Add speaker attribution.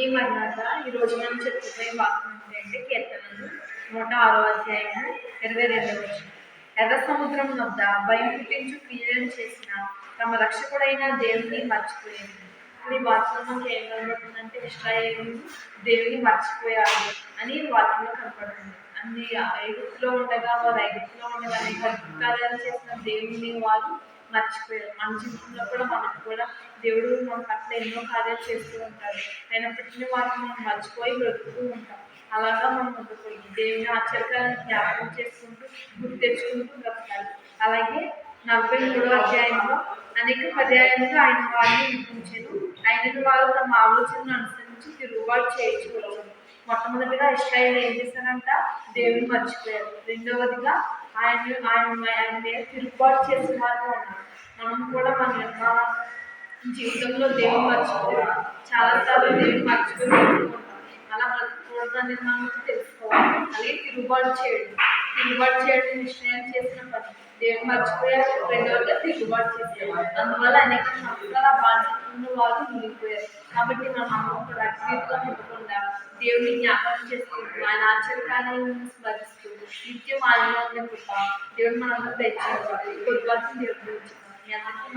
Speaker 1: ఈ మర్నాత ఈరోజు మనం చెప్పుకునే వాక్యం ఏంటంటే కీర్తనలు 106వ అధ్యాయము 22వ వచనం. ఎర్ర సముద్రం వద్ద భయం పుట్టించు క్రియలను చేసిన తమ రక్షకుడైన దేవుని మర్చిపోయింది. ఇప్పుడు ఈ వాక్యంలో మనకి ఏం కనబడుతుందంటే ఇశ్రాయేలు దేవుని మర్చిపోయారు అని వాక్యంలో కనపడుతుంది. అన్ని ఐగుప్తులో ఉండగా అనేక కార్యాలు చేసిన దేవుని వారు మర్చిపోయారు. మన జీవితంలో కూడా మనకు కూడా దేవుడు మన పట్ల ఎన్నో కార్యాలు చేస్తూ ఉంటారు. అయినప్పటికీ వాటిని మనం మర్చిపోయి బ్రతుకుతూ ఉంటాం. అలాగా మనం ఉండకూడదు. దేవుని ఆశ్చర్యాలను జ్ఞాపకం చేసుకుంటూ గుర్తు తెచ్చుకుంటూ బ్రతకాలి. అలాగే 43వ అధ్యాయంలో అనేక పర్యాయాలుగా ఆయన వారిని వినిపించాను. ఆయన వారు తమ ఆలోచనను అనుసరించి తిరుగుబాటు చేయించుకోవచ్చు. మొట్టమొదటిగా ఇశ్రాయేలు ఏం చేశారంట? దేవుని మర్చిపోయారు. రెండవదిగా ఆయన మీద తిరుగుబాటు చేసిన వారు ఉన్నారు. మనం కూడా మన జీవితంలో దేవుని మర్చిపోయాం. చాలాసార్లు దేవుని మర్చిపోయి అలా బ్రతకూడదు అనేది మనం తెలుసుకోవాలి. అలాగే తిరుగుబాటు చేయడం నిశ్చయం చేసిన పని. దేవుని మర్చిపోయారు. రెండవదిగా తిరుగుబాటు చేశారు. అందువల్ల అనేక సంవత్సరాల బాధ్యతలను వాళ్ళు మునిగిపోయారు. కాబట్టి మనం అందరం రక్షణగా ఉండకుండా దేవుని జ్ఞాపకం చేసుకుంటూ ఆయన ఆశ్చర్యకార్యాలను స్మరిస్తూ నిత్యం ఆయనలో ఉండే కృప దేవుడు మనందరూ తెచ్చారు. కొద్ది దేవుడు మీ అందరికీ